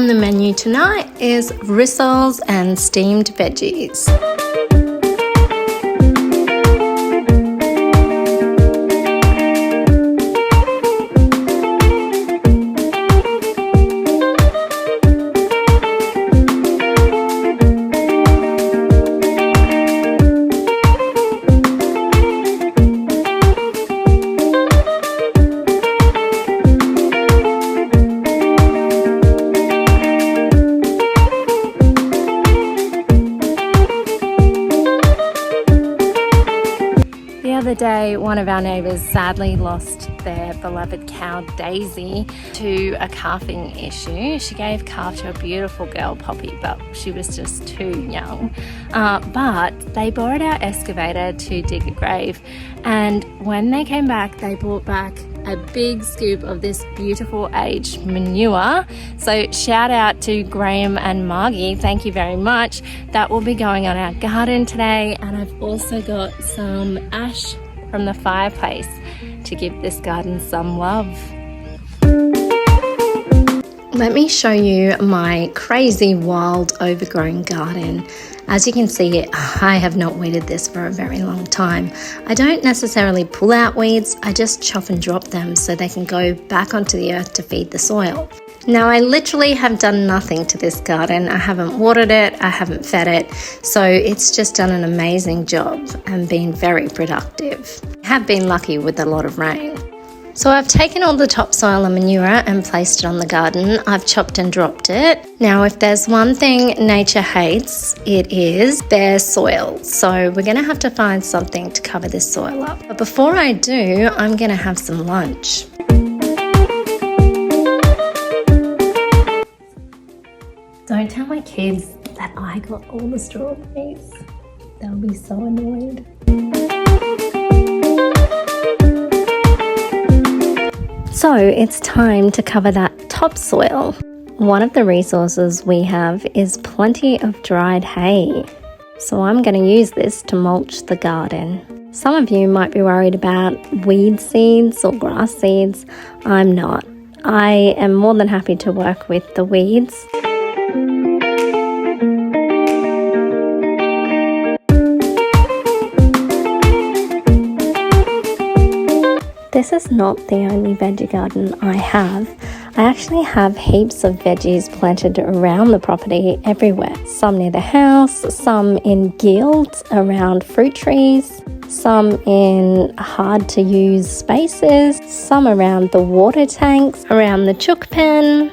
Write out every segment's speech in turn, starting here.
On the menu tonight is rissoles and steamed veggies. The other day, one of our neighbours sadly lost their beloved cow Daisy to a calving issue. She gave calf to a beautiful girl, Poppy, but she was just too young. But they borrowed our excavator to dig a grave, and when they came back, they brought back a big scoop of this beautiful aged manure. So shout out to Graham and Margie, thank you very much. That will be going on our garden today, and I've also got some ash from the fireplace to give this garden some love. Let me show you my crazy wild overgrown garden. As you can see, I have not weeded this for a very long time. I don't necessarily pull out weeds, I just chop and drop them so they can go back onto the earth to feed the soil. Now, I literally have done nothing to this garden. I haven't watered it, I haven't fed it, so it's just done an amazing job and been very productive. I have been lucky with a lot of rain. So I've taken all the topsoil and manure and placed it on the garden. I've chopped and dropped it. Now, if there's one thing nature hates, it is bare soil. So we're going to have to find something to cover this soil up. But before I do, I'm going to have some lunch. Don't tell my kids that I got all the strawberries. They'll be so annoyed. So it's time to cover that topsoil. One of the resources we have is plenty of dried hay. So I'm going to use this to mulch the garden. Some of you might be worried about weed seeds or grass seeds. I'm not. I am more than happy to work with the weeds. This is not the only veggie garden I have. I actually have heaps of veggies planted around the property everywhere. Some near the house, some in guilds around fruit trees, some in hard to use spaces, some around the water tanks, around the chook pen.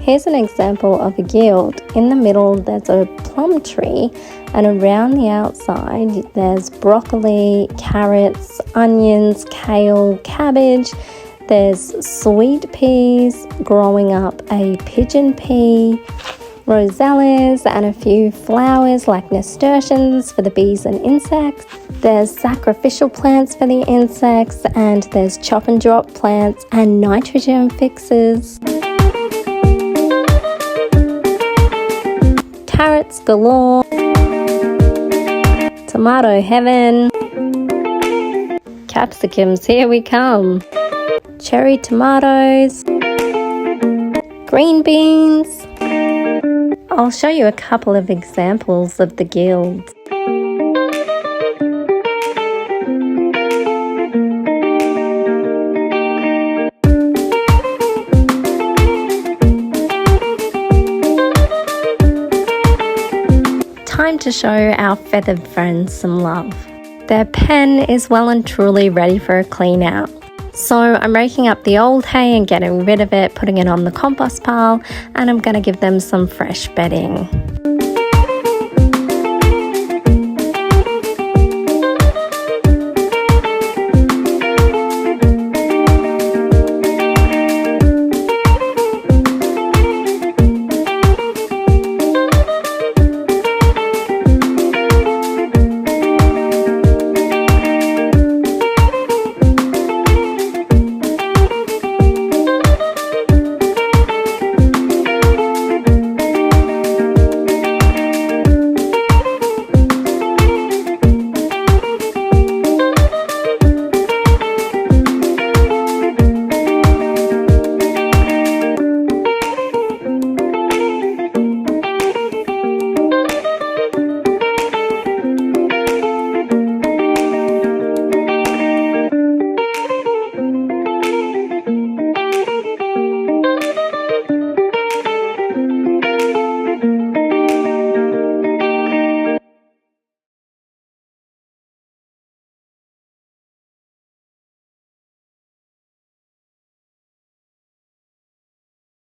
Here's an example of a guild. In the middle there's a plum tree, and around the outside there's broccoli, carrots, onions, kale, cabbage. There's sweet peas, growing up a pigeon pea, roselles, and a few flowers like nasturtiums for the bees and insects. There's sacrificial plants for the insects, and there's chop and drop plants and nitrogen fixes. Carrots galore, tomato heaven, capsicums, here we come, cherry tomatoes, green beans. I'll show you a couple of examples of the guilds. Time to show our feathered friends some love. Their pen is well and truly ready for a clean out. So I'm raking up the old hay and getting rid of it, putting it on the compost pile, and I'm going to give them some fresh bedding.